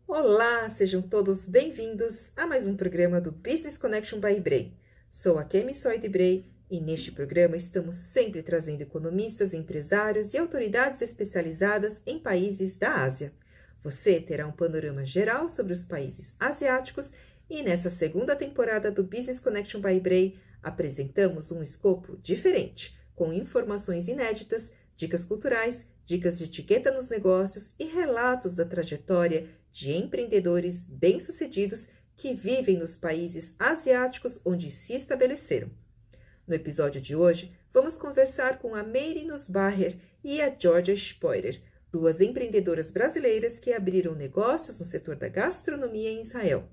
Olá, sejam todos bem-vindos a mais um programa do Business Connection by Ibrei. Sou a Kemi Soy de Ibrei e neste programa estamos sempre trazendo economistas, empresários e autoridades especializadas em países da Ásia. Você terá um panorama geral sobre os países asiáticos e nessa segunda temporada do Business Connection by Ibrei apresentamos um escopo diferente, com informações inéditas, dicas culturais, dicas de etiqueta nos negócios e relatos da trajetória de empreendedores bem-sucedidos que vivem nos países asiáticos onde se estabeleceram. No episódio de hoje, vamos conversar com a Meiri Nussbacher e a Georgia Spoirer, duas empreendedoras brasileiras que abriram negócios no setor da gastronomia em Israel.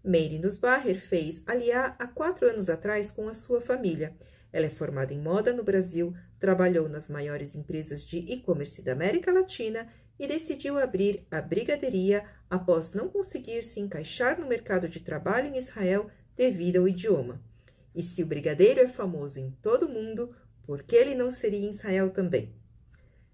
Meiri Nussbacher fez Aliyah há 4 anos atrás com a sua família. Ela é formada em moda no Brasil, trabalhou nas maiores empresas de e-commerce da América Latina e decidiu abrir a brigadeiria após não conseguir se encaixar no mercado de trabalho em Israel devido ao idioma. E se o brigadeiro é famoso em todo o mundo, por que ele não seria em Israel também?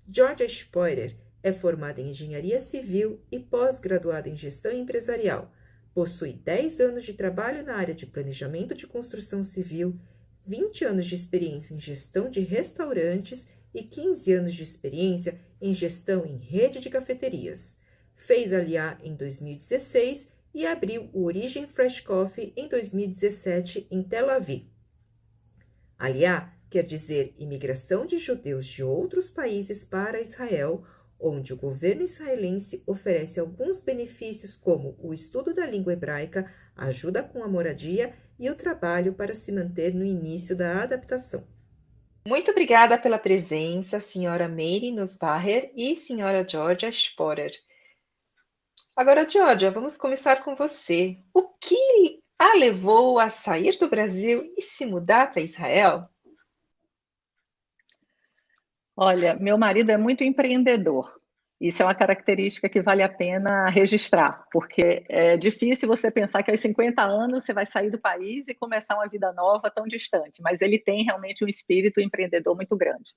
Georgia Spoirer é formada em engenharia civil e pós-graduada em gestão empresarial. Possui 10 anos de trabalho na área de planejamento de construção civil, 20 anos de experiência em gestão de restaurantes e 15 anos de experiência em gestão em rede de cafeterias. Fez Aliyah em 2016 e abriu o Origin Fresh Coffee em 2017 em Tel Aviv. Aliyah quer dizer imigração de judeus de outros países para Israel, onde o governo israelense oferece alguns benefícios como o estudo da língua hebraica, ajuda com a moradia e o trabalho para se manter no início da adaptação. Muito obrigada pela presença, senhora Meiri Nussbacher e senhora Georgia Sporer. Agora, Georgia, vamos começar com você. O que a levou a sair do Brasil e se mudar para Israel? Olha, meu marido é muito empreendedor. Isso é uma característica que vale a pena registrar, porque é difícil você pensar que aos 50 anos você vai sair do país e começar uma vida nova tão distante, mas ele tem realmente um espírito empreendedor muito grande.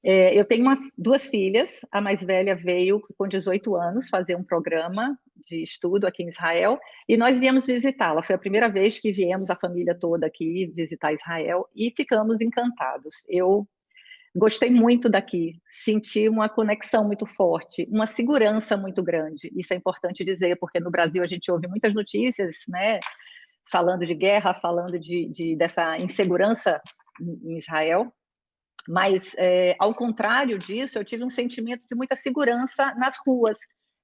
Eu tenho duas filhas, a mais velha veio com 18 anos fazer um programa de estudo aqui em Israel, e nós viemos visitá-la. Foi a primeira vez que viemos a família toda aqui visitar Israel e ficamos encantados. Eu gostei muito daqui, senti uma conexão muito forte, uma segurança muito grande. Isso é importante dizer, porque no Brasil a gente ouve muitas notícias, né, falando de guerra, falando dessa insegurança em Israel, mas ao contrário disso, eu tive um sentimento de muita segurança nas ruas,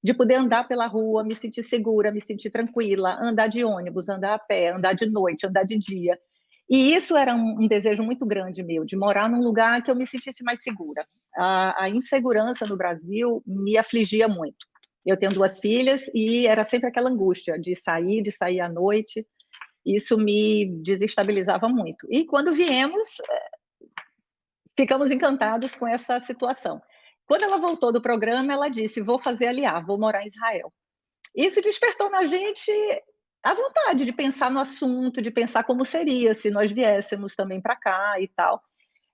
de poder andar pela rua, me sentir segura, me sentir tranquila, andar de ônibus, andar a pé, andar de noite, andar de dia. E isso era um desejo muito grande meu, de morar num lugar que eu me sentisse mais segura. A insegurança no Brasil me afligia muito. Eu tenho duas filhas e era sempre aquela angústia de sair à noite. Isso me desestabilizava muito. E quando viemos, ficamos encantados com essa situação. Quando ela voltou do programa, ela disse: vou fazer Aliyah, vou morar em Israel. Isso despertou na gente a vontade de pensar no assunto, de pensar como seria se nós viéssemos também para cá e tal.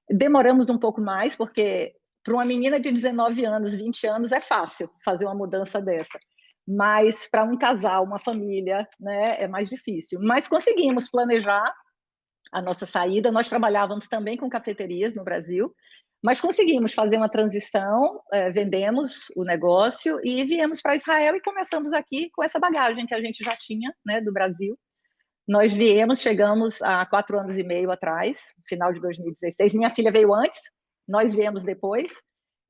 Demoramos um pouco mais, porque para uma menina de 19 anos, 20 anos, é fácil fazer uma mudança dessa. Mas para um casal, uma família, né, é mais difícil. Mas conseguimos planejar a nossa saída. Nós trabalhávamos também com cafeterias no Brasil, mas conseguimos fazer uma transição, vendemos o negócio e viemos para Israel e começamos aqui com essa bagagem que a gente já tinha, né, do Brasil. Nós chegamos há 4 anos e meio atrás, final de 2016. Minha filha veio antes, nós viemos depois,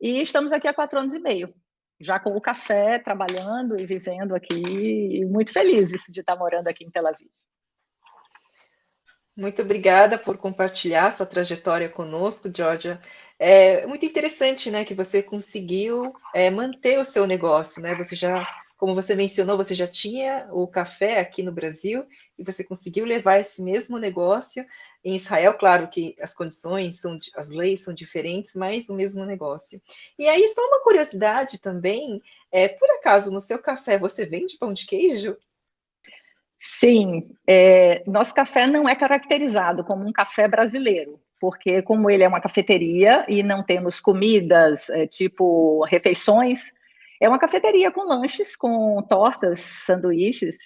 e estamos aqui há 4 anos e meio, já com o café, trabalhando e vivendo aqui, e muito felizes de estar morando aqui em Tel Aviv. Muito obrigada por compartilhar sua trajetória conosco, Georgia. É muito interessante, né, que você conseguiu manter o seu negócio, né? Você já, como você mencionou, você já tinha o café aqui no Brasil e você conseguiu levar esse mesmo negócio em Israel. Claro que as condições, as leis são diferentes, mas o mesmo negócio. E aí, só uma curiosidade também, por acaso, no seu café você vende pão de queijo? Sim, nosso café não é caracterizado como um café brasileiro. porque como ele é uma cafeteria e não temos comidas, tipo refeições, é uma cafeteria com lanches, com tortas, sanduíches,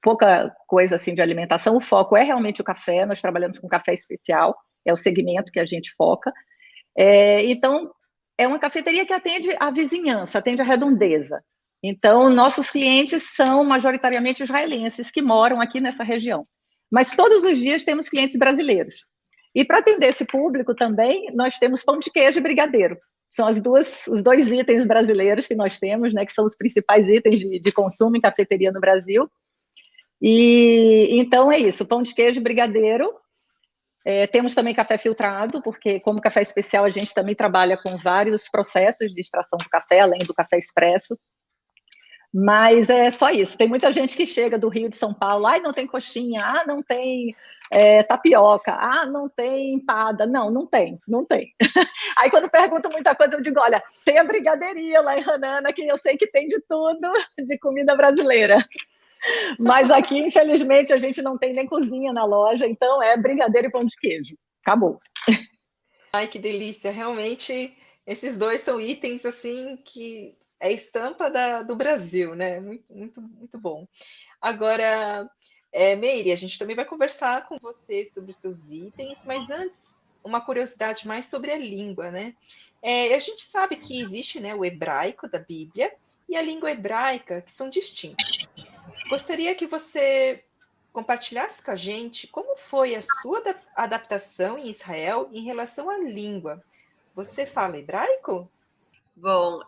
pouca coisa assim de alimentação. O foco é realmente o café, nós trabalhamos com café especial, é o segmento que a gente foca. Então, é uma cafeteria que atende a vizinhança, atende a redondeza. Então, nossos clientes são majoritariamente israelenses que moram aqui nessa região. Mas todos os dias temos clientes brasileiros. E para atender esse público também, nós temos pão de queijo e brigadeiro. São os dois itens brasileiros que nós temos, né, que são os principais itens de consumo em cafeteria no Brasil. E então é isso, pão de queijo e brigadeiro. Temos também café filtrado, porque como café especial a gente também trabalha com vários processos de extração do café, além do café expresso. Mas é só isso. Tem muita gente que chega do Rio de São Paulo, não tem coxinha, não tem tapioca, não tem empada. Não, não tem. Aí quando pergunto muita coisa, eu digo, olha, tem a brigadeiria lá em Hanana, que eu sei que tem de tudo de comida brasileira. Mas aqui, infelizmente, a gente não tem nem cozinha na loja, então é brigadeiro e pão de queijo. Acabou. Ai, que delícia! Realmente, esses dois são itens assim que é estampa do Brasil, né? Muito, muito, muito bom. Agora, Meire, a gente também vai conversar com você sobre os seus itens, mas antes, uma curiosidade mais sobre a língua, né? A gente sabe que existe, né, o hebraico da Bíblia e a língua hebraica, que são distintos. Gostaria que você compartilhasse com a gente como foi a sua adaptação em Israel em relação à língua. Você fala hebraico? Bom,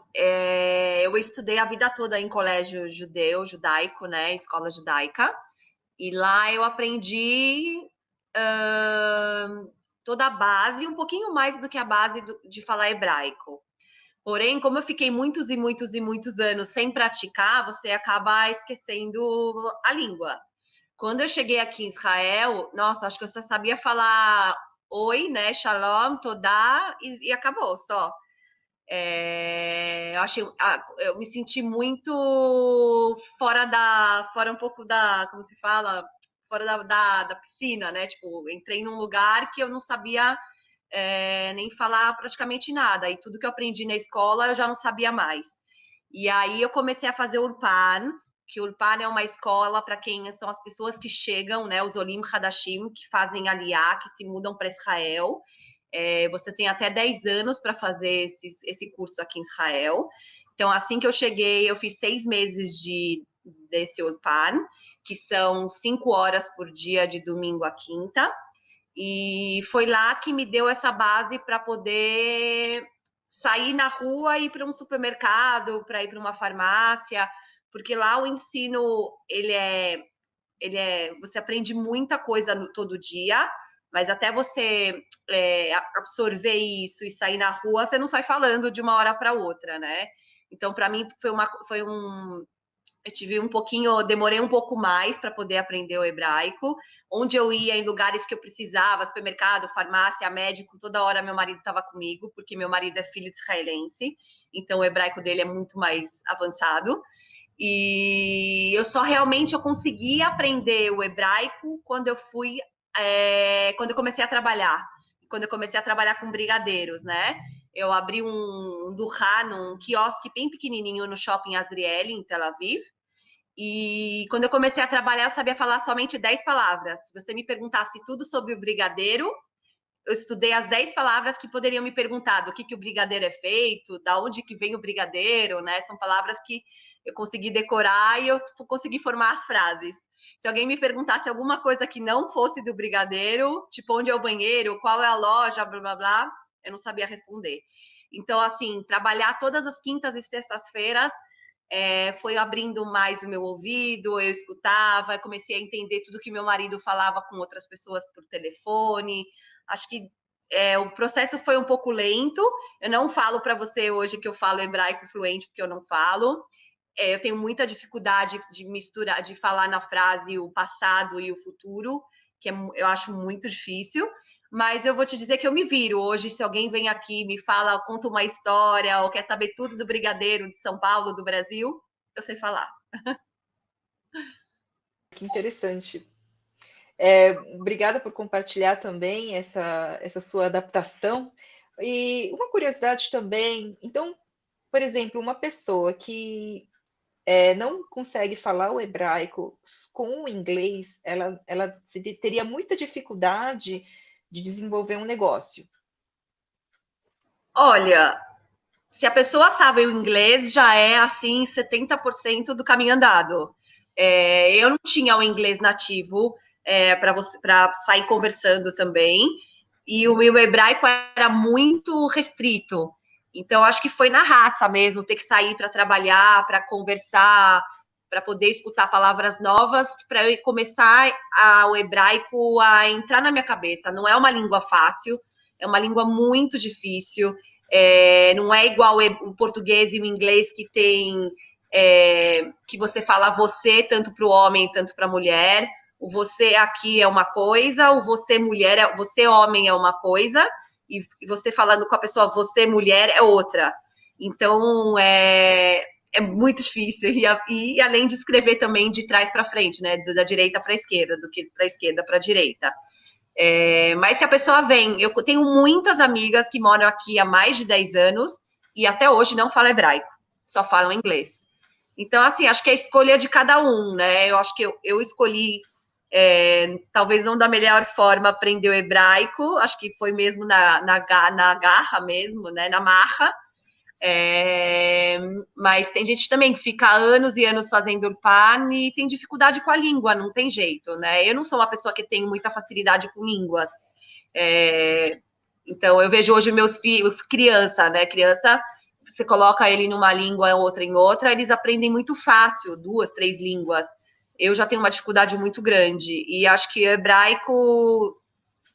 eu estudei a vida toda em colégio judaico, né, escola judaica, e lá eu aprendi toda a base, um pouquinho mais do que a base de falar hebraico. Porém, como eu fiquei muitos e muitos e muitos anos sem praticar, você acaba esquecendo a língua. Quando eu cheguei aqui em Israel, nossa, acho que eu só sabia falar oi, né, shalom, todá, e acabou, só. Eu me senti muito fora um pouco como se fala, fora da piscina, né? Tipo, entrei num lugar que eu não sabia nem falar praticamente nada. E tudo que eu aprendi na escola eu já não sabia mais. E aí eu comecei a fazer Ulpan, que Ulpan é uma escola para quem são as pessoas que chegam, né? Os Olim Hadashim, que fazem Aliyah, que se mudam para Israel. Você tem até 10 anos para fazer esse curso aqui em Israel. Então, assim que eu cheguei, eu fiz 6 meses desse Ulpan, que são 5 horas por dia, de domingo a quinta. E foi lá que me deu essa base para poder sair na rua e ir para um supermercado, para ir para uma farmácia, porque lá o ensino, você aprende muita coisa todo dia, mas até você absorver isso e sair na rua, você não sai falando de uma hora para outra, né? Então, para mim, eu tive demorei um pouco mais para poder aprender o hebraico. Onde eu ia, em lugares que eu precisava, supermercado, farmácia, médico, toda hora meu marido estava comigo, porque meu marido é filho de israelense, então o hebraico dele é muito mais avançado. E eu consegui aprender o hebraico quando quando eu comecei a trabalhar. Quando eu comecei a trabalhar com brigadeiros, né? Eu abri um Duhá, num quiosque bem pequenininho no shopping Azrieli, em Tel Aviv. E quando eu comecei a trabalhar, eu sabia falar somente 10 palavras. Se você me perguntasse tudo sobre o brigadeiro, eu estudei as 10 palavras que poderiam me perguntar do que o brigadeiro é feito, da onde que vem o brigadeiro, né? São palavras que eu consegui decorar e eu consegui formar as frases. Se alguém me perguntasse alguma coisa que não fosse do brigadeiro, tipo onde é o banheiro, qual é a loja, blá blá blá, eu não sabia responder. Então, assim, trabalhar todas as quintas e sextas-feiras foi abrindo mais o meu ouvido, eu escutava, comecei a entender tudo que meu marido falava com outras pessoas por telefone. Acho que o processo foi um pouco lento. Eu não falo para você hoje que eu falo hebraico fluente, porque eu não falo. Eu tenho muita dificuldade de misturar, de falar na frase o passado e o futuro, que eu acho muito difícil. Mas eu vou te dizer que eu me viro. Hoje, se alguém vem aqui, me fala, conta uma história, ou quer saber tudo do brigadeiro de São Paulo, do Brasil, eu sei falar. Que interessante. Obrigada por compartilhar também essa sua adaptação. E uma curiosidade também, então, por exemplo, uma pessoa que não consegue falar o hebraico com o inglês, ela teria muita dificuldade de desenvolver um negócio. Olha, se a pessoa sabe o inglês, já é assim 70% do caminho andado. Eu não tinha o inglês nativo para sair conversando também, e o meu hebraico era muito restrito. Então, acho que foi na raça mesmo, ter que sair para trabalhar, para conversar, para poder escutar palavras novas, para eu começar o hebraico a entrar na minha cabeça. Não é uma língua fácil, é uma língua muito difícil. Não é igual o português e o inglês que tem que você fala você tanto para o homem tanto para a mulher. O você aqui é uma coisa, o você mulher, você homem é uma coisa, e você falando com a pessoa você mulher é outra. Então é muito difícil, e além de escrever também de trás para frente, né, da direita para a esquerda, do que da esquerda para a direita. Mas se a pessoa vem, eu tenho muitas amigas que moram aqui há mais de 10 anos e até hoje não falam hebraico, só falam inglês. Então, assim, acho que é a escolha de cada um, né? Eu acho que eu escolhi, talvez não da melhor forma, aprender o hebraico, acho que foi mesmo na garra mesmo, né? Na marra. Mas tem gente também que fica anos e anos fazendo Urpan e tem dificuldade com a língua, não tem jeito, né? Eu não sou uma pessoa que tem muita facilidade com línguas. Então, eu vejo hoje meus filhos, criança, né? Criança, você coloca ele numa língua, outra em outra, eles aprendem muito fácil, 2, 3 línguas. Eu já tenho uma dificuldade muito grande. E acho que o hebraico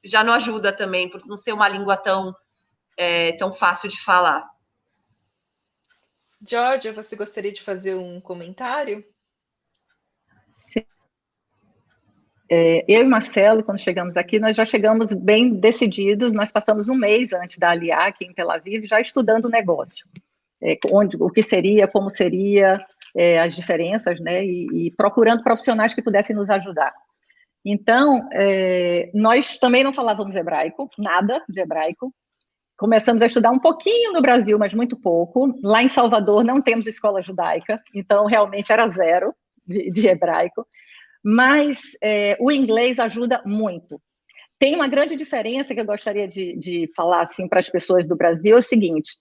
já não ajuda também, por não ser uma língua tão fácil de falar. Georgia, você gostaria de fazer um comentário? Eu e Marcelo, quando chegamos aqui, nós já chegamos bem decididos, nós passamos um mês antes da Aliá, aqui em Tel Aviv, já estudando o negócio, o que seria, como seria, as diferenças, né, e procurando profissionais que pudessem nos ajudar. Então, nós também não falávamos hebraico, nada de hebraico. Começamos a estudar um pouquinho no Brasil, mas muito pouco. Lá em Salvador não temos escola judaica, então realmente era zero de hebraico. Mas o inglês ajuda muito. Tem uma grande diferença que eu gostaria de falar assim, para as pessoas do Brasil, é o seguinte: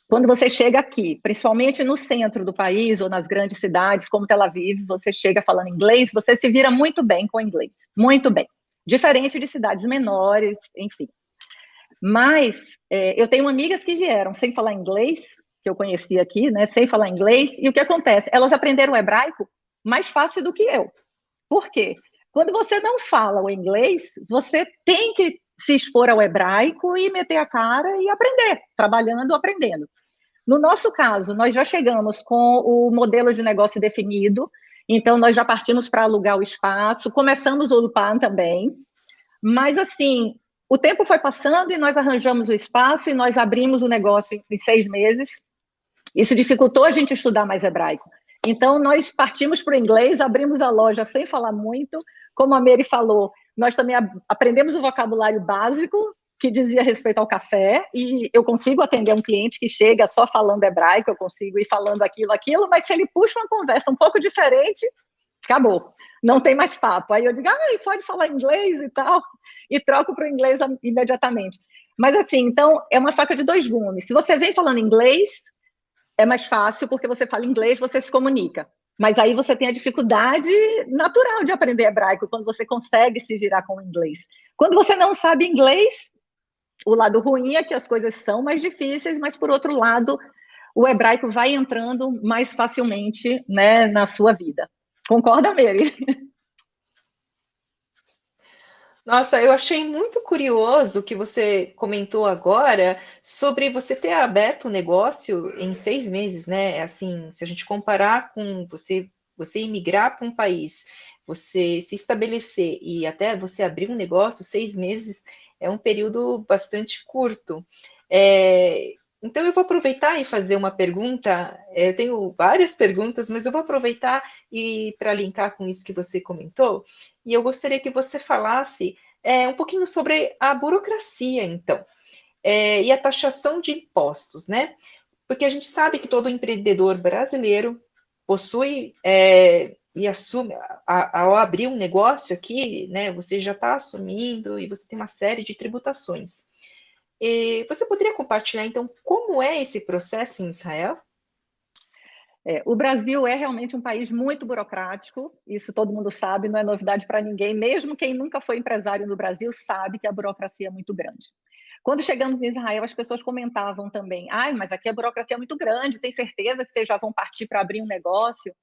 quando você chega aqui, principalmente no centro do país ou nas grandes cidades como Tel Aviv, você chega falando inglês, você se vira muito bem com o inglês, muito bem. Diferente de cidades menores, enfim. Mas eu tenho amigas que vieram sem falar inglês, que eu conheci aqui, né, sem falar inglês, e o que acontece? Elas aprenderam hebraico mais fácil do que eu. Por quê? Quando você não fala o inglês, você tem que se expor ao hebraico e meter a cara e aprender, trabalhando, aprendendo. No nosso caso, nós já chegamos com o modelo de negócio definido, então nós já partimos para alugar o espaço, começamos o Ulpan também, mas assim, o tempo foi passando e nós arranjamos o espaço e nós abrimos o negócio em 6 meses. Isso dificultou a gente estudar mais hebraico. Então, nós partimos para o inglês, abrimos a loja sem falar muito. Como a Mary falou, nós também aprendemos o vocabulário básico, que dizia respeito ao café, e eu consigo atender um cliente que chega só falando hebraico, eu consigo ir falando aquilo, mas se ele puxa uma conversa um pouco diferente, acabou, não tem mais papo. Aí eu digo, pode falar inglês e tal, e troco para o inglês imediatamente. Mas assim, então, é uma faca de 2 gumes. Se você vem falando inglês, é mais fácil, porque você fala inglês, você se comunica. Mas aí você tem a dificuldade natural de aprender hebraico, quando você consegue se virar com o inglês. Quando você não sabe inglês, o lado ruim é que as coisas são mais difíceis, mas, por outro lado, o hebraico vai entrando mais facilmente, né, na sua vida. Concorda, Mary? Nossa, eu achei muito curioso o que você comentou agora sobre você ter aberto o negócio em 6 meses, né? Assim, se a gente comparar com você imigrar para um país, você se estabelecer e até você abrir um negócio, 6 meses é um período bastante curto. Então, eu vou aproveitar e fazer uma pergunta. Eu tenho várias perguntas, mas eu vou aproveitar e para linkar com isso que você comentou, e eu gostaria que você falasse um pouquinho sobre a burocracia, então, e a taxação de impostos, né? Porque a gente sabe que todo empreendedor brasileiro possui e assume, ao abrir um negócio aqui, né, você já está assumindo e você tem uma série de tributações. E você poderia compartilhar, então, como é esse processo em Israel? O Brasil é realmente um país muito burocrático, isso todo mundo sabe, não é novidade para ninguém, mesmo quem nunca foi empresário no Brasil sabe que a burocracia é muito grande. Quando chegamos em Israel, as pessoas comentavam também, mas aqui a burocracia é muito grande, tem certeza que vocês já vão partir para abrir um negócio?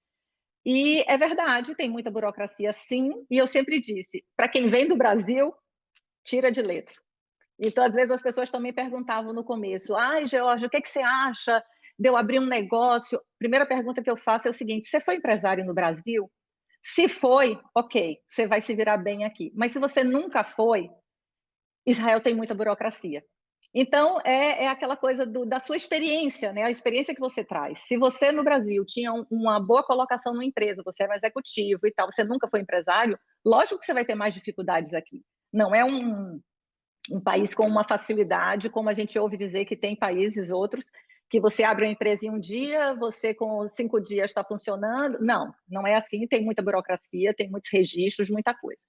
E é verdade, tem muita burocracia sim, e eu sempre disse, para quem vem do Brasil, tira de letra. Então, às vezes, as pessoas também perguntavam no começo, Georgia, o que você acha de eu abrir um negócio? Primeira pergunta que eu faço é o seguinte, você foi empresário no Brasil? Se foi, ok, você vai se virar bem aqui. Mas se você nunca foi, Israel tem muita burocracia. Então, é aquela coisa da sua experiência, né? A experiência que você traz. Se você no Brasil tinha uma boa colocação numa empresa, você era um executivo e tal, você nunca foi empresário, lógico que você vai ter mais dificuldades aqui. Não é um país com uma facilidade, como a gente ouve dizer que tem países outros, que você abre uma empresa em um dia, você com 5 dias está funcionando. Não, não é assim, tem muita burocracia, tem muitos registros, muita coisa.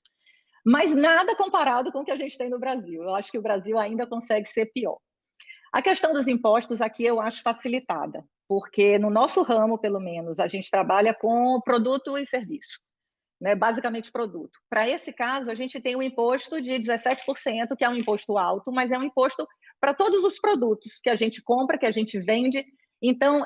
Mas nada comparado com o que a gente tem no Brasil. Eu acho que o Brasil ainda consegue ser pior. A questão dos impostos aqui eu acho facilitada, porque no nosso ramo, pelo menos, a gente trabalha com produto e serviço, né? Basicamente produto. Para esse caso, a gente tem um imposto de 17%, que é um imposto alto, mas é um imposto para todos os produtos que a gente compra, que a gente vende. Então,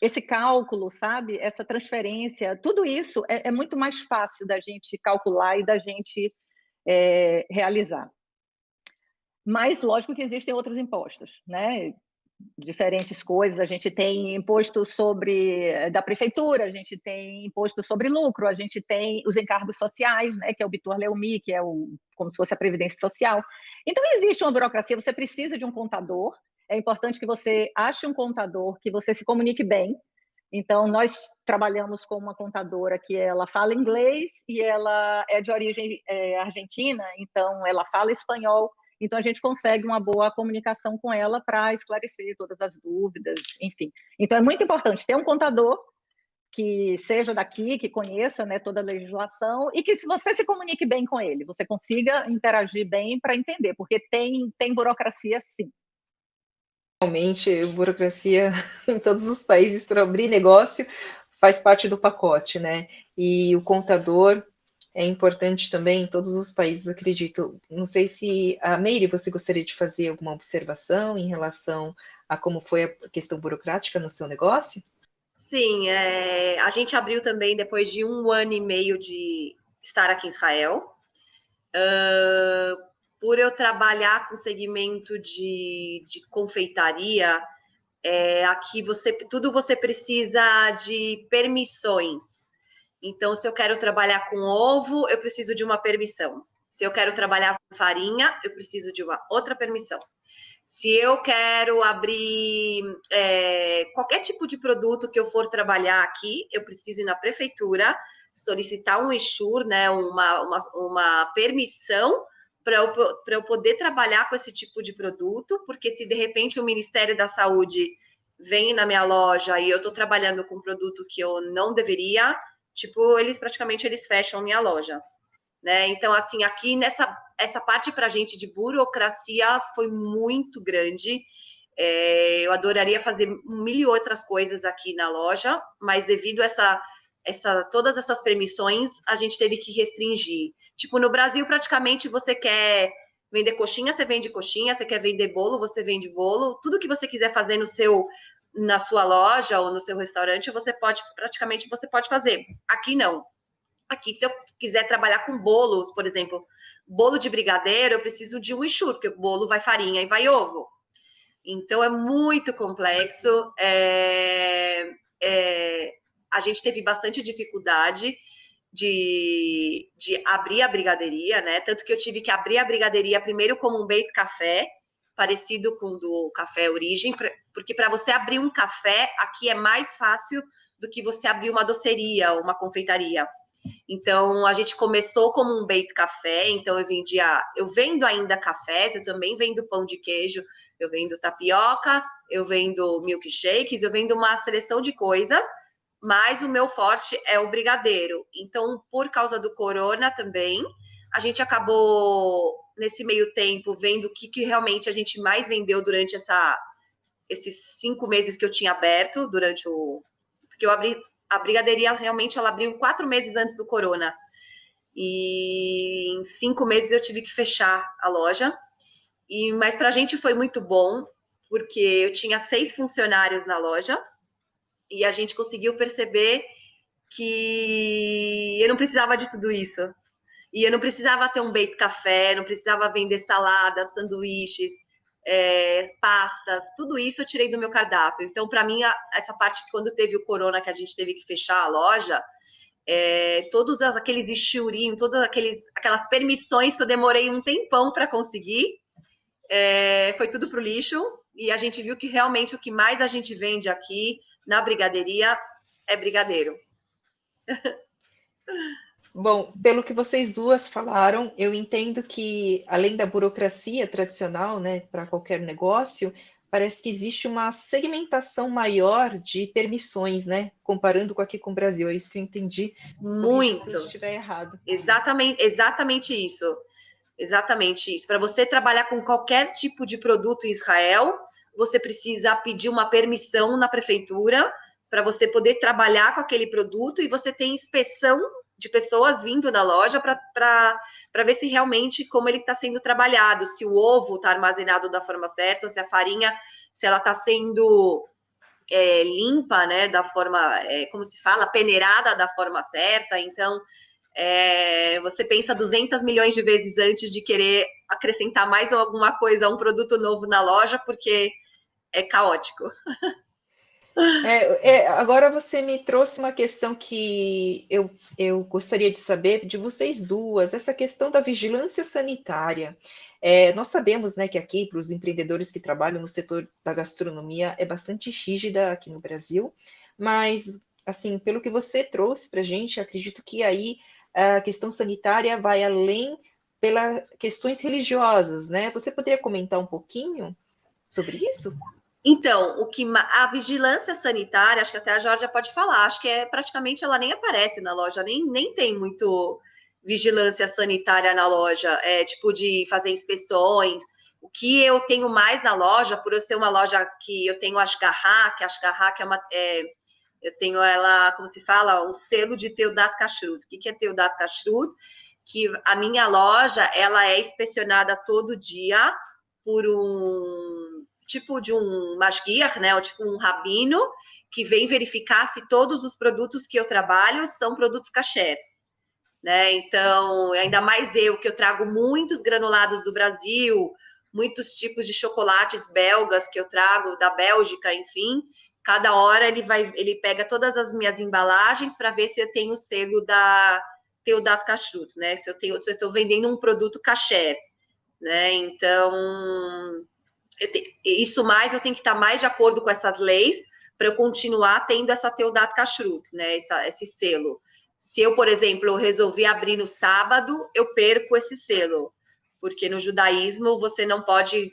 esse cálculo, sabe? Essa transferência, tudo isso é muito mais fácil da gente calcular e da gente realizar. Mas, lógico que existem outros impostos, né? Diferentes coisas, a gente tem imposto da prefeitura, a gente tem imposto sobre lucro, a gente tem os encargos sociais, né, que é o Bitur Leumi, que é como se fosse a Previdência Social. Então, existe uma burocracia, você precisa de um contador, é importante que você ache um contador, que você se comunique bem. Então, nós trabalhamos com uma contadora que ela fala inglês e ela é de origem argentina, então ela fala espanhol. Então, a gente consegue uma boa comunicação com ela para esclarecer todas as dúvidas, enfim. Então, é muito importante ter um contador que seja daqui, que conheça, né, toda a legislação e que, se você se comunique bem com ele, você consiga interagir bem para entender, porque tem burocracia, sim. Realmente, burocracia em todos os países para abrir negócio faz parte do pacote, né? E o contador é importante também em todos os países, acredito. Não sei se a Meire, você gostaria de fazer alguma observação em relação a como foi a questão burocrática no seu negócio? Sim, a gente abriu também depois de 1 ano e meio de estar aqui em Israel. Por eu trabalhar com segmento de confeitaria, aqui tudo você precisa de permissões. Então, se eu quero trabalhar com ovo, eu preciso de uma permissão. Se eu quero trabalhar com farinha, eu preciso de uma outra permissão. Se eu quero abrir qualquer tipo de produto que eu for trabalhar aqui, eu preciso ir na prefeitura, solicitar um Ishur, né, uma permissão para eu poder trabalhar com esse tipo de produto, porque se de repente o Ministério da Saúde vem na minha loja e eu estou trabalhando com um produto que eu não deveria, tipo, eles fecham minha loja. Né? Então, assim, aqui essa parte para a gente de burocracia foi muito grande. Eu adoraria fazer 1.000 outras coisas aqui na loja, mas devido a todas essas permissões, a gente teve que restringir. Tipo, no Brasil, praticamente, você quer vender coxinha, você vende coxinha, você quer vender bolo, você vende bolo. Tudo que você quiser fazer na sua loja ou no seu restaurante, você pode fazer. Aqui não. Aqui, se eu quiser trabalhar com bolos, por exemplo, bolo de brigadeiro, eu preciso de um enxurro, porque o bolo vai farinha e vai ovo. Então, é muito complexo. A gente teve bastante dificuldade de abrir a brigaderia, né? Tanto que eu tive que abrir a brigaderia primeiro como um bait café, parecido com o do Café Origem, porque para você abrir um café, aqui é mais fácil do que você abrir uma doceria ou uma confeitaria. Então, a gente começou como um bait café, então eu vendo ainda cafés, eu também vendo pão de queijo, eu vendo tapioca, eu vendo milkshakes, eu vendo uma seleção de coisas, mas o meu forte é o brigadeiro. Então, por causa do corona também, a gente acabou, nesse meio tempo, vendo o que realmente a gente mais vendeu durante esses 5 meses que eu tinha aberto, porque eu abri a brigadeiria, realmente, ela abriu 4 meses antes do corona. E em 5 meses eu tive que fechar a loja. Mas para a gente foi muito bom, porque eu tinha 6 funcionários na loja e a gente conseguiu perceber que eu não precisava de tudo isso. E eu não precisava ter um bait café, não precisava vender saladas, sanduíches, pastas, tudo isso eu tirei do meu cardápio. Então, para mim, essa parte que quando teve o corona, que a gente teve que fechar a loja, todos aqueles issurinhos, todas aquelas permissões que eu demorei um tempão para conseguir, foi tudo para o lixo. E a gente viu que realmente o que mais a gente vende aqui na brigadeiria é brigadeiro. Bom, pelo que vocês duas falaram, eu entendo que, além da burocracia tradicional, né, para qualquer negócio, parece que existe uma segmentação maior de permissões, né, comparando aqui com o Brasil. É isso que eu entendi. Muito. Se eu estiver errado. Exatamente isso. Exatamente isso. Para você trabalhar com qualquer tipo de produto em Israel, você precisa pedir uma permissão na prefeitura para você poder trabalhar com aquele produto, e você tem inspeção de pessoas vindo na loja para ver se realmente como ele está sendo trabalhado, se o ovo está armazenado da forma certa, se a farinha, se ela está sendo limpa, né, da forma, como se fala, peneirada da forma certa. Então, você pensa 200 milhões de vezes antes de querer acrescentar mais alguma coisa, um produto novo na loja, porque é caótico. Agora você me trouxe uma questão que eu gostaria de saber de vocês duas, essa questão da vigilância sanitária. Nós sabemos, né, que aqui, para os empreendedores que trabalham no setor da gastronomia, é bastante rígida aqui no Brasil, mas, assim, pelo que você trouxe para a gente, acredito que aí a questão sanitária vai além pelas questões religiosas, né? Você poderia comentar um pouquinho sobre isso? Então, a vigilância sanitária, acho que até a Georgia pode falar, acho que praticamente ela nem aparece na loja, nem tem muito vigilância sanitária na loja, tipo de fazer inspeções. O que eu tenho mais na loja, por eu ser uma loja que eu tenho Ashgahá, que Ashgahá eu tenho ela, como se fala, um selo de Teudat Kashrut. O que é Teudat Kashrut? Que a minha loja, ela é inspecionada todo dia por tipo de um masguiar, né, ou tipo um rabino, que vem verificar se todos os produtos que eu trabalho são produtos kasher, né? Então, ainda mais eu, que eu trago muitos granulados do Brasil, muitos tipos de chocolates belgas que eu trago da Bélgica, enfim, cada hora ele pega todas as minhas embalagens para ver se eu tenho o selo da Teudat Kashrut, né? Se eu estou vendendo um produto kasher, né? Então, isso mais, eu tenho que estar mais de acordo com essas leis para eu continuar tendo essa Teudat Kashrut, né? Esse selo. Se eu, por exemplo, resolvi abrir no sábado, eu perco esse selo, porque no judaísmo você não pode,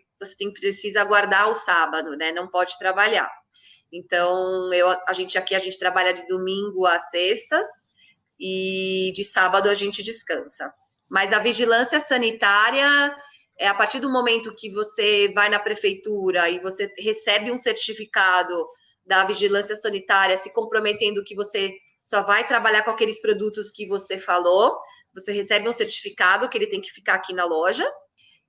precisa guardar o sábado, né? Não pode trabalhar. Então, a gente trabalha de domingo a sextas e de sábado a gente descansa. Mas a vigilância sanitária a partir do momento que você vai na prefeitura e você recebe um certificado da vigilância sanitária se comprometendo que você só vai trabalhar com aqueles produtos que você falou, você recebe um certificado que ele tem que ficar aqui na loja,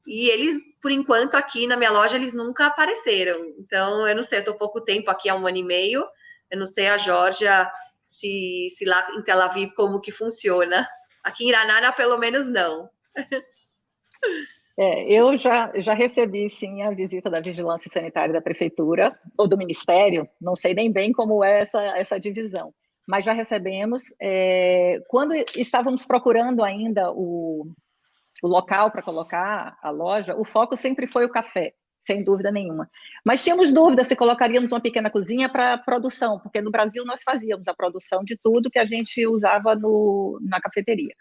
e eles, por enquanto, aqui na minha loja, eles nunca apareceram. Então, eu não sei, eu estou pouco tempo aqui, há 1 ano e meio, eu não sei a Georgia se lá em Tel Aviv como que funciona. Aqui em Ramallah, pelo menos, não. Eu já recebi, sim, a visita da Vigilância Sanitária da Prefeitura, ou do Ministério, não sei nem bem como é essa divisão, mas já recebemos. Quando estávamos procurando ainda o local para colocar a loja, o foco sempre foi o café. sem dúvida nenhuma. Mas tínhamos dúvidas se colocaríamos uma pequena cozinha para produção, porque no Brasil nós fazíamos a produção de tudo que a gente usava na cafeteria.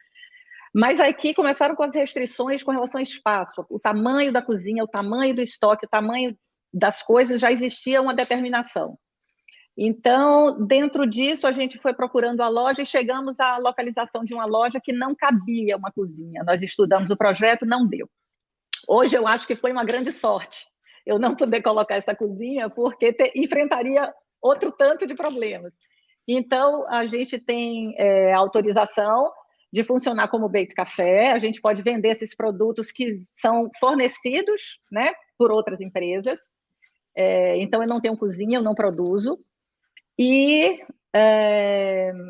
Mas aqui começaram com as restrições com relação ao espaço, o tamanho da cozinha, o tamanho do estoque, o tamanho das coisas, já existia uma determinação. Então, dentro disso, a gente foi procurando a loja e chegamos à localização de uma loja que não cabia uma cozinha. Nós estudamos o projeto, não deu. Hoje eu acho que foi uma grande sorte eu não poder colocar essa cozinha, porque enfrentaria outro tanto de problemas. Então, a gente tem autorização de funcionar como Beit Café, a gente pode vender esses produtos que são fornecidos, né, por outras empresas. Então, eu não tenho cozinha, eu não produzo. E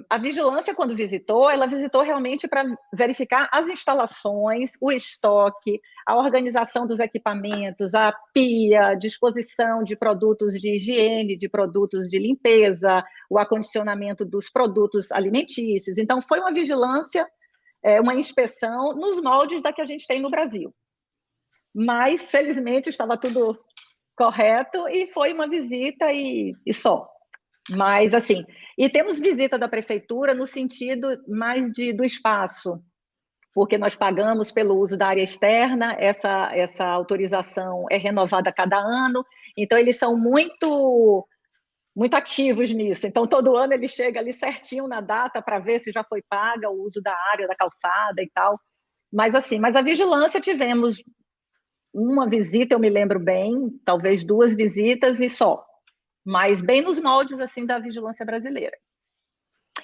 a vigilância, quando visitou, ela visitou realmente para verificar as instalações, o estoque, a organização dos equipamentos, a pia, disposição de produtos de higiene, de produtos de limpeza, o acondicionamento dos produtos alimentícios. Então, foi uma vigilância, uma inspeção nos moldes da que a gente tem no Brasil. Mas, felizmente, estava tudo correto e foi uma visita e só. Mas, assim, e temos visita da prefeitura no sentido mais do espaço, porque nós pagamos pelo uso da área externa, essa autorização é renovada a cada ano, então eles são muito ativos nisso. Então, todo ano ele chega ali certinho na data para ver se já foi paga o uso da área, da calçada e tal. Mas, assim, a vigilância tivemos uma visita, eu me lembro bem, talvez 2 visitas e só. Mas bem nos moldes assim da vigilância brasileira.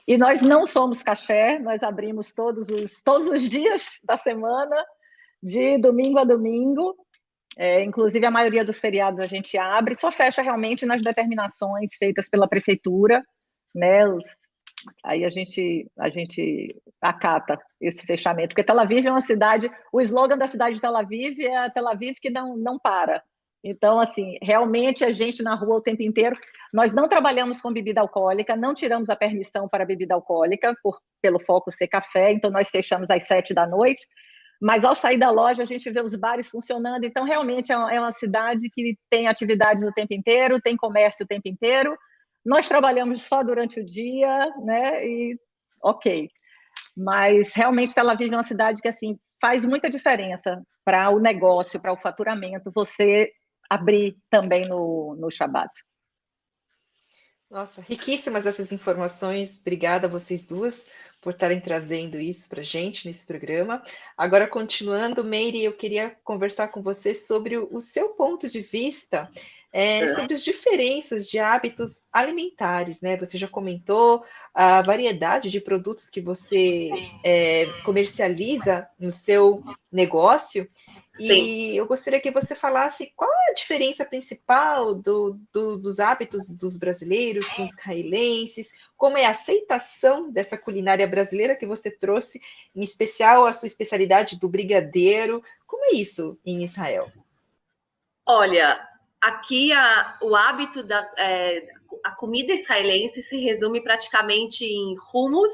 E nós não somos caché, nós abrimos todos os dias da semana, de domingo a domingo, inclusive a maioria dos feriados a gente abre, só fecha realmente nas determinações feitas pela prefeitura, né? Aí a gente acata esse fechamento, porque Tel Aviv é uma cidade, o slogan da cidade de Tel Aviv é a Tel Aviv que não para. Então, assim, realmente a gente na rua o tempo inteiro, nós não trabalhamos com bebida alcoólica, não tiramos a permissão para bebida alcoólica, pelo foco ser café, então nós fechamos às 7 da noite, mas ao sair da loja a gente vê os bares funcionando, então realmente é uma cidade que tem atividades o tempo inteiro, tem comércio o tempo inteiro, nós trabalhamos só durante o dia, né, e ok. Mas realmente Tel Aviv é uma cidade que, assim, faz muita diferença para o negócio, para o faturamento, você abrir também no Shabbat. Nossa, riquíssimas essas informações. Obrigada a vocês duas por estarem trazendo isso para a gente nesse programa. Agora, continuando, Meire, eu queria conversar com você sobre o seu ponto de vista sobre as diferenças de hábitos alimentares, né? Você já comentou a variedade de produtos que você comercializa no seu negócio. Sim. E eu gostaria que você falasse qual é a diferença principal dos hábitos dos brasileiros com os israelenses, como é a aceitação dessa culinária brasileira que você trouxe, em especial a sua especialidade do brigadeiro. Como é isso em Israel? Olha, aqui o hábito a comida israelense se resume praticamente em hummus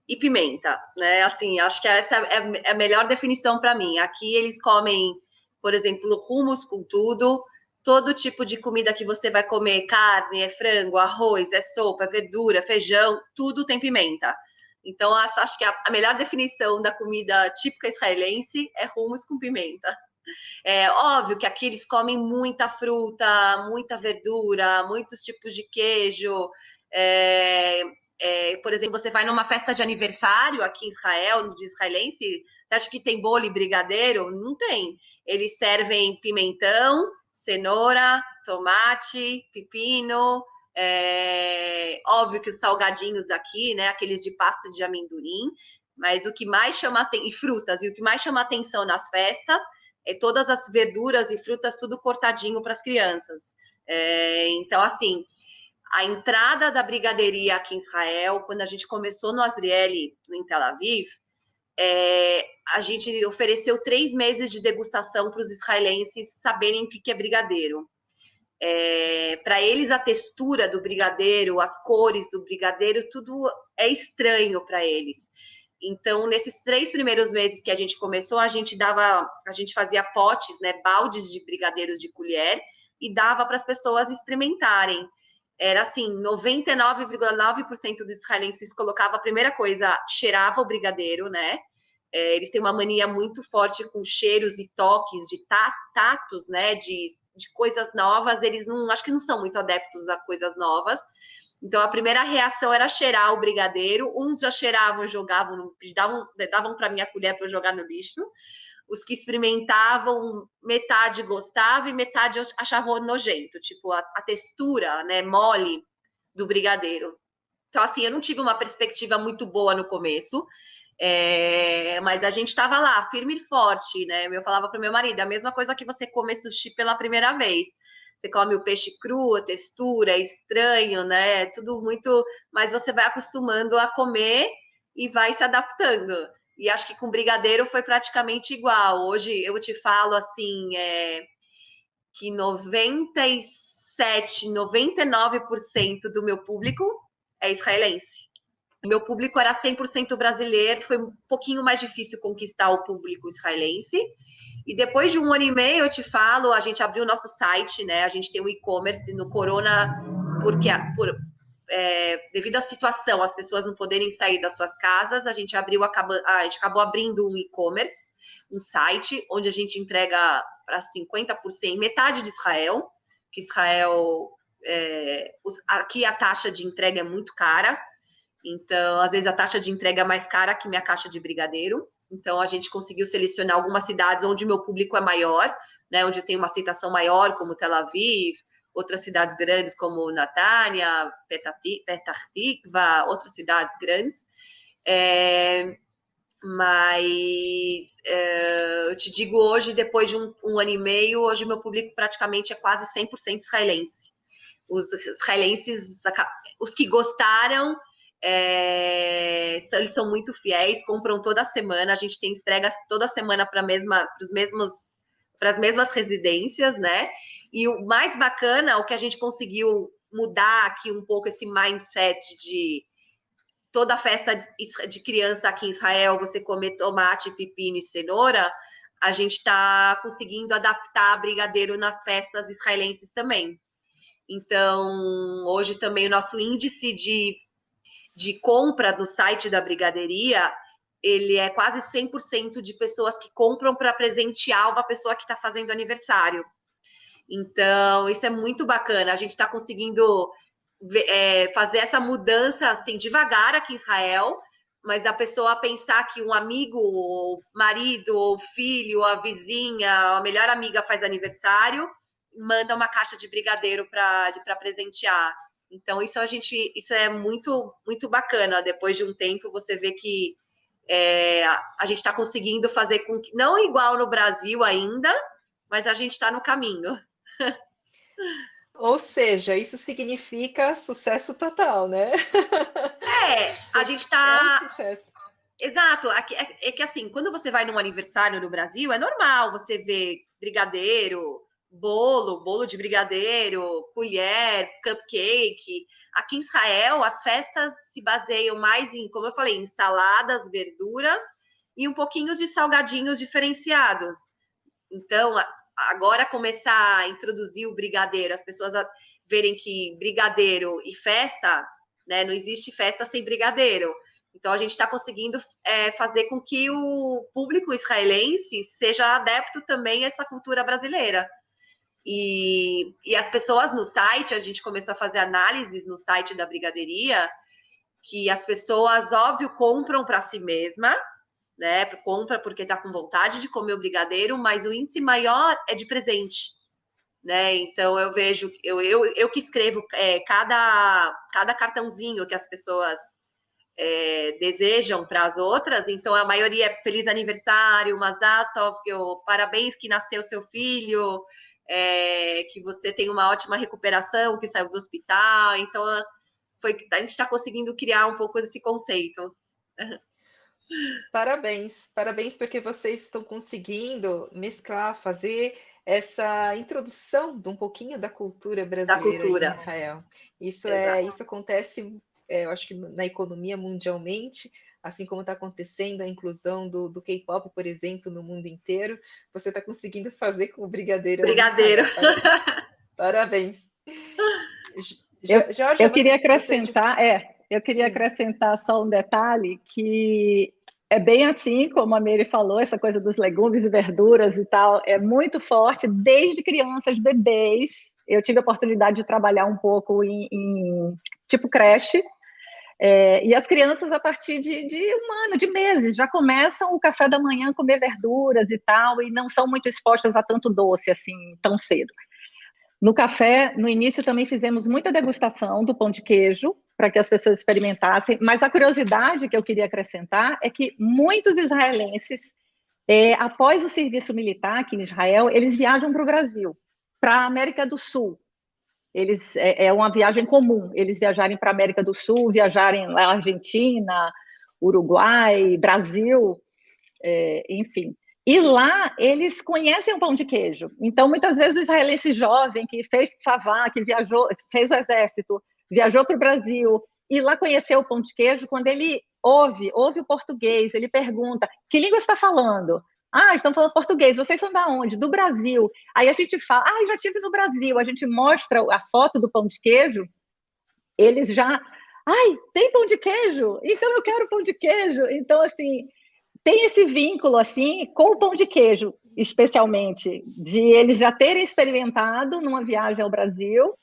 e pimenta, né? Assim, acho que essa é a melhor definição para mim. Aqui eles comem, por exemplo, hummus com tudo, todo tipo de comida que você vai comer, carne, é frango, arroz, é sopa, é verdura, feijão, tudo tem pimenta. Então, acho que a melhor definição da comida típica israelense é hummus com pimenta. É óbvio que aqui eles comem muita fruta, muita verdura, muitos tipos de queijo. Por exemplo, você vai numa festa de aniversário aqui em Israel, de israelense, você acha que tem bolo e brigadeiro? Não tem. Eles servem pimentão, cenoura, tomate, pepino. Óbvio que os salgadinhos daqui, né, aqueles de pasta de amendoim, mas o que mais chama atenção, e frutas, e o que mais chama atenção nas festas todas as verduras e frutas tudo cortadinho para as crianças. Então, assim, a entrada da brigadeiria aqui em Israel, quando a gente começou no Azrieli, em Tel Aviv, a gente ofereceu 3 meses de degustação para os israelenses saberem o que é brigadeiro. Para eles, a textura do brigadeiro, as cores do brigadeiro, tudo é estranho para eles. Então, nesses 3 primeiros meses que a gente começou, a gente fazia potes, né, baldes de brigadeiros de colher e dava para as pessoas experimentarem. Era assim, 99,9% dos israelenses colocava a primeira coisa, cheirava o brigadeiro, né? Eles têm uma mania muito forte com cheiros e toques de tatos, né? De coisas novas. Eles não, acho que não são muito adeptos a coisas novas. Então, a primeira reação era cheirar o brigadeiro. Uns já cheiravam, jogavam, davam para minha colher para eu jogar no lixo. Os que experimentavam, metade gostava e metade achavam nojento. Tipo, a textura, né, mole do brigadeiro. Então, assim, eu não tive uma perspectiva muito boa no começo. Mas a gente estava lá, firme e forte, né? Eu falava para o meu marido, a mesma coisa que você come sushi pela primeira vez. Você come o peixe cru, a textura, é estranho, né? Tudo muito. Mas você vai acostumando a comer e vai se adaptando. E acho que com brigadeiro foi praticamente igual. Hoje eu te falo assim, que 97, 99% do meu público é israelense. Meu público era 100% brasileiro, foi um pouquinho mais difícil conquistar o público israelense. E depois de 1 ano e meio, eu te falo, a gente abriu o nosso site, né? A gente tem um e-commerce no Corona, porque devido à situação, as pessoas não poderem sair das suas casas, a gente acabou abrindo um e-commerce, um site, onde a gente entrega para 50%, metade de Israel, que Israel, aqui a taxa de entrega é muito cara, então, às vezes, a taxa de entrega é mais cara que minha caixa de brigadeiro. Então, a gente conseguiu selecionar algumas cidades onde o meu público é maior, né? Onde eu tenho uma aceitação maior, como Tel Aviv, outras cidades grandes como Natânia, Petah Tikva, outras cidades grandes. Mas eu te digo hoje, depois de um ano e meio, hoje o meu público praticamente é quase 100% israelense. Os israelenses, os que gostaram, eles são muito fiéis, compram toda semana, a gente tem entregas toda semana para as mesmas residências, né? E o mais bacana, o que a gente conseguiu mudar aqui um pouco esse mindset de toda festa de criança aqui em Israel, você comer tomate, pepino e cenoura, a gente está conseguindo adaptar brigadeiro nas festas israelenses também. Então, hoje também o nosso índice de compra no site da brigadeiria, ele é quase 100% de pessoas que compram para presentear uma pessoa que está fazendo aniversário. Então, isso é muito bacana. A gente está conseguindo fazer essa mudança assim devagar aqui em Israel, mas da pessoa pensar que um amigo, ou marido, ou filho, ou a vizinha, a melhor amiga faz aniversário, manda uma caixa de brigadeiro para presentear. Então, isso é muito, muito bacana. Depois de um tempo, você vê que a gente está conseguindo fazer com que, não igual no Brasil ainda, mas a gente está no caminho. Ou seja, isso significa sucesso total, né? A gente É um está. sucesso. Exato. É que assim, quando você vai num aniversário no Brasil, é normal você ver brigadeiro, bolo de brigadeiro, colher, cupcake. Aqui em Israel, as festas se baseiam mais em, como eu falei, em saladas, verduras e um pouquinho de salgadinhos diferenciados. Então, agora começar a introduzir o brigadeiro, as pessoas verem que brigadeiro e festa, né, não existe festa sem brigadeiro. Então, a gente está conseguindo fazer com que o público israelense seja adepto também a essa cultura brasileira. E as pessoas no site, a gente começou a fazer análises no site da brigadeiria, que as pessoas, óbvio, compram para si mesma, né? Compra porque está com vontade de comer o brigadeiro, mas o índice maior é de presente, né? Então eu vejo, eu que escrevo cada cartãozinho que as pessoas desejam para as outras, então a maioria é feliz aniversário, Mazal Tov, parabéns que nasceu seu filho, que você tem uma ótima recuperação, que saiu do hospital, então a gente está conseguindo criar um pouco desse conceito. Parabéns, parabéns porque vocês estão conseguindo mesclar, fazer essa introdução de um pouquinho da cultura Da brasileira em cultura. Israel. Isso Exato. isso acontece eu acho que na economia mundialmente, assim como está acontecendo a inclusão do K-pop, por exemplo, no mundo inteiro, você está conseguindo fazer com o brigadeiro aí em Brigadeiro. Israel. Parabéns. Eu, Georgia, eu queria você... acrescentar, eu queria Sim. acrescentar só um detalhe que é bem assim, como a Mary falou, essa coisa dos legumes e verduras e tal, é muito forte desde crianças, bebês. Eu tive a oportunidade de trabalhar um pouco em tipo creche, e as crianças, a partir de um ano, de meses, já começam o café da manhã a comer verduras e tal, e não são muito expostas a tanto doce assim tão cedo. No café, no início, também fizemos muita degustação do pão de queijo, para que as pessoas experimentassem, mas a curiosidade que eu queria acrescentar é que muitos israelenses, após o serviço militar aqui em Israel, eles viajam para o Brasil, para a América do Sul. É uma viagem comum, eles viajarem para a América do Sul, viajarem lá Argentina, Uruguai, Brasil, enfim. E lá eles conhecem o pão de queijo. Então, muitas vezes, o israelense jovem que fez tsavá, que viajou, fez o exército, viajou para o Brasil, e lá conheceu o pão de queijo, quando ele ouve o português, ele pergunta, que língua está falando? Ah, estão falando português. Vocês são da onde? Do Brasil. Aí a gente fala, já estive no Brasil. A gente mostra a foto do pão de queijo, eles já... tem pão de queijo? Então eu quero pão de queijo. Então, assim, tem esse vínculo, assim, com o pão de queijo, especialmente, de eles já terem experimentado numa viagem ao Brasil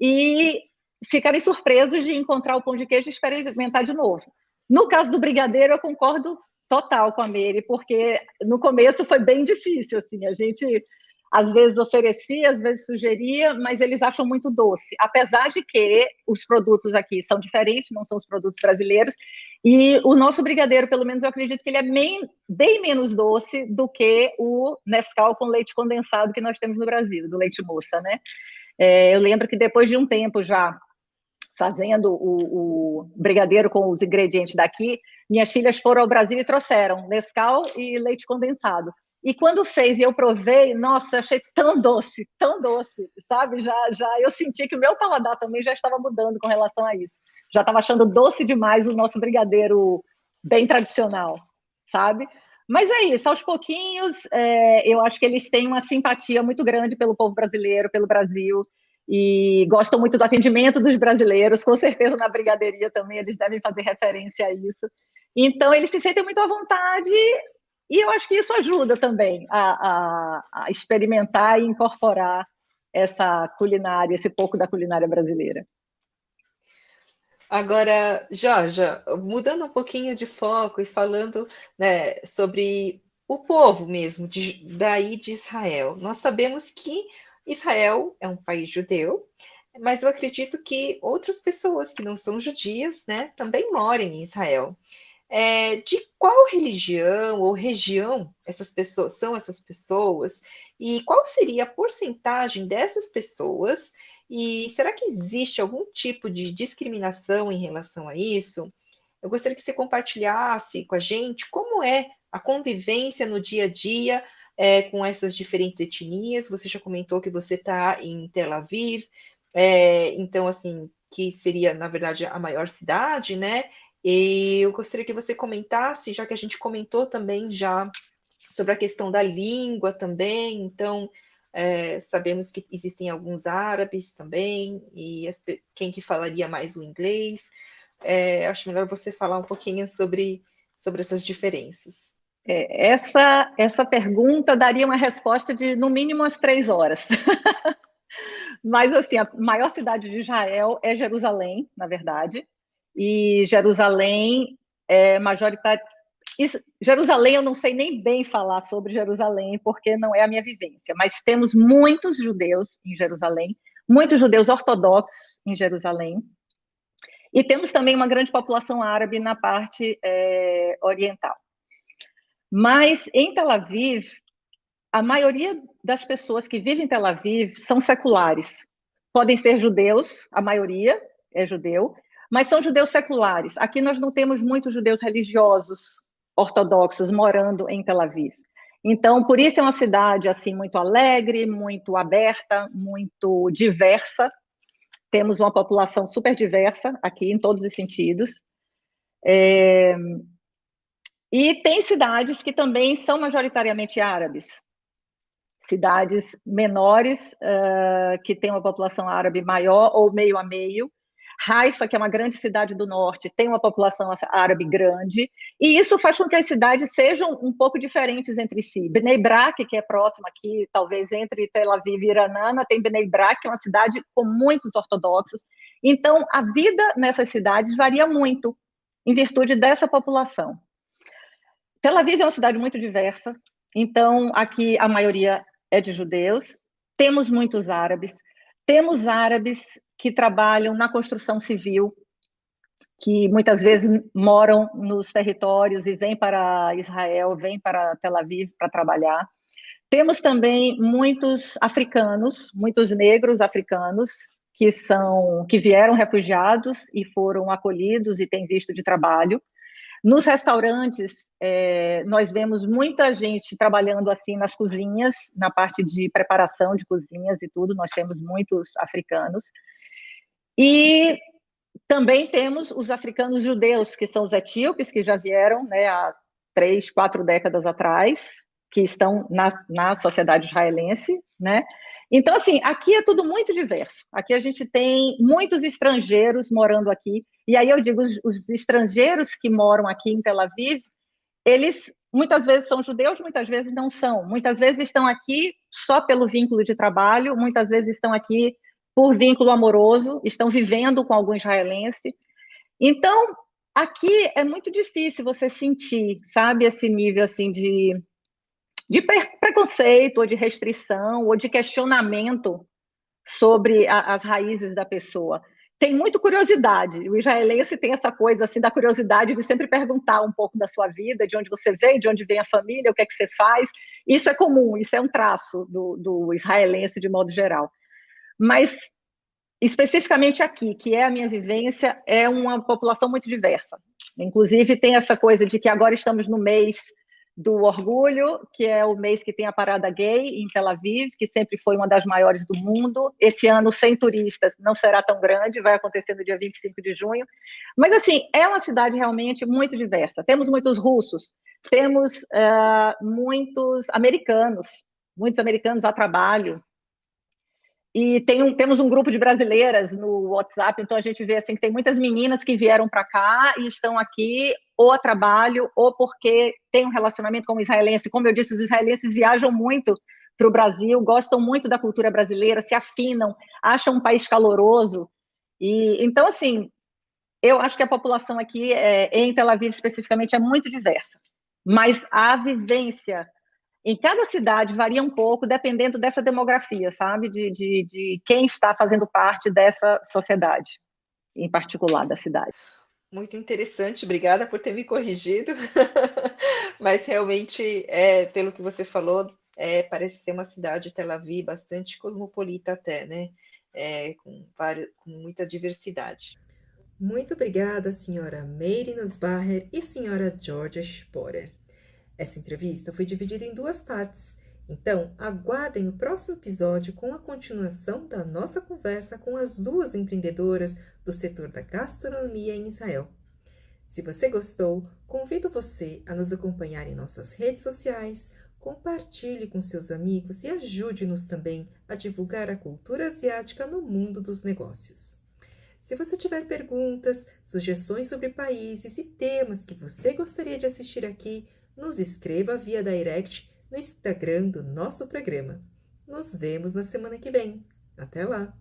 e ficarem surpresos de encontrar o pão de queijo e experimentar de novo. No caso do brigadeiro, eu concordo total com a Mary, porque no começo foi bem difícil, assim, a gente às vezes oferecia, às vezes sugeria, mas eles acham muito doce, apesar de que os produtos aqui são diferentes, não são os produtos brasileiros, e o nosso brigadeiro, pelo menos eu acredito que ele é bem menos doce do que o Nescau com leite condensado que nós temos no Brasil, do leite moça, né? Eu lembro que depois de um tempo já fazendo o brigadeiro com os ingredientes daqui, minhas filhas foram ao Brasil e trouxeram Nescau e leite condensado. E quando fez e eu provei, nossa, achei tão doce, sabe? Já eu senti que o meu paladar também já estava mudando com relação a isso. Já estava achando doce demais o nosso brigadeiro bem tradicional, sabe? Mas é isso, aos pouquinhos, eu acho que eles têm uma simpatia muito grande pelo povo brasileiro, pelo Brasil, e gostam muito do atendimento dos brasileiros, com certeza na brigadeiria também eles devem fazer referência a isso. Então, eles se sentem muito à vontade, e eu acho que isso ajuda também a experimentar e incorporar essa culinária, esse pouco da culinária brasileira. Agora, Georgia, mudando um pouquinho de foco e falando, né, sobre o povo mesmo, daí de Israel. Nós sabemos que Israel é um país judeu, mas eu acredito que outras pessoas que não são judias, né, também moram em Israel. De qual religião ou região essas pessoas são essas pessoas? E qual seria a porcentagem dessas pessoas? E será que existe algum tipo de discriminação em relação a isso? Eu gostaria que você compartilhasse com a gente como é a convivência no dia a dia com essas diferentes etnias. Você já comentou que você está em Tel Aviv, então, assim, que seria, na verdade, a maior cidade, né? E eu gostaria que você comentasse, já que a gente comentou também já sobre a questão da língua também, então sabemos que existem alguns árabes também, e quem que falaria mais o inglês. Acho melhor você falar um pouquinho sobre essas diferenças. Essa pergunta daria uma resposta de, no mínimo, umas 3 horas. Mas, assim, a maior cidade de Israel é Jerusalém, na verdade, e Jerusalém é majoritário. Jerusalém, eu não sei nem bem falar sobre Jerusalém, porque não é a minha vivência, mas temos muitos judeus em Jerusalém, muitos judeus ortodoxos em Jerusalém, e temos também uma grande população árabe na parte oriental. Mas em Tel Aviv, a maioria das pessoas que vivem em Tel Aviv são seculares. Podem ser judeus, a maioria é judeu, mas são judeus seculares. Aqui nós não temos muitos judeus religiosos ortodoxos morando em Tel Aviv. Então, por isso é uma cidade assim muito alegre, muito aberta, muito diversa. temos uma população super diversa aqui, em todos os sentidos. E tem cidades que também são majoritariamente árabes. Cidades menores, que têm uma população árabe maior ou meio a meio. Haifa, que é uma grande cidade do norte, tem uma população árabe grande, e isso faz com que as cidades sejam um pouco diferentes entre si. Bnei Brak, que é próxima aqui, talvez entre Tel Aviv e Iranana, tem Bnei Brak, que é uma cidade com muitos ortodoxos. Então, a vida nessas cidades varia muito, em virtude dessa população. Tel Aviv é uma cidade muito diversa, então aqui a maioria é de judeus, temos muitos árabes que trabalham na construção civil, que muitas vezes moram nos territórios e vêm para Israel, vêm para Tel Aviv para trabalhar. Temos também muitos africanos, muitos negros africanos, que vieram refugiados e foram acolhidos e têm visto de trabalho. Nos restaurantes, nós vemos muita gente trabalhando assim nas cozinhas, na parte de preparação de cozinhas e tudo, nós temos muitos africanos. E também temos os africanos judeus, que são os etíopes, que já vieram, né, há 3, 4 décadas atrás, que estão na sociedade israelense, né? Então, assim, aqui é tudo muito diverso. Aqui a gente tem muitos estrangeiros morando aqui. E aí eu digo, os estrangeiros que moram aqui em Tel Aviv, eles muitas vezes são judeus, muitas vezes não são. Muitas vezes estão aqui só pelo vínculo de trabalho, muitas vezes estão aqui por vínculo amoroso, estão vivendo com algum israelense. Então, aqui é muito difícil você sentir, sabe, esse nível assim de preconceito, ou de restrição, ou de questionamento sobre as raízes da pessoa. Tem muita curiosidade. O israelense tem essa coisa assim da curiosidade de sempre perguntar um pouco da sua vida, de onde você veio, de onde vem a família, o que é que você faz. Isso é comum, isso é um traço do israelense de modo geral. Mas, especificamente aqui, que é a minha vivência, é uma população muito diversa. Inclusive, tem essa coisa de que agora estamos no mês do orgulho, que é o mês que tem a parada gay em Tel Aviv, que sempre foi uma das maiores do mundo. Esse ano, sem turistas, não será tão grande, vai acontecer no dia 25 de junho. Mas, assim, é uma cidade realmente muito diversa. Temos muitos russos, temos muitos americanos a trabalho. E temos um grupo de brasileiras no WhatsApp, então a gente vê assim, que tem muitas meninas que vieram para cá e estão aqui ou a trabalho, ou porque tem um relacionamento com o israelense. Como eu disse, os israelenses viajam muito para o Brasil, gostam muito da cultura brasileira, se afinam, acham um país caloroso. E então, assim, eu acho que a população aqui, em Tel Aviv especificamente, é muito diversa. Mas a vivência em cada cidade varia um pouco, dependendo dessa demografia, sabe? De quem está fazendo parte dessa sociedade, em particular da cidade. Muito interessante, obrigada por ter me corrigido. Mas realmente, pelo que você falou, parece ser uma cidade, Tel Aviv, bastante cosmopolita até, né? Com muita diversidade. Muito obrigada, senhora Meire Nussbacher e senhora Georgia Sporer. Essa entrevista foi dividida em 2 partes, então aguardem o próximo episódio com a continuação da nossa conversa com as 2 empreendedoras do setor da gastronomia em Israel. Se você gostou, convido você a nos acompanhar em nossas redes sociais, compartilhe com seus amigos e ajude-nos também a divulgar a cultura asiática no mundo dos negócios. Se você tiver perguntas, sugestões sobre países e temas que você gostaria de assistir aqui, nos escreva via direct no Instagram do nosso programa. Nos vemos na semana que vem. Até lá!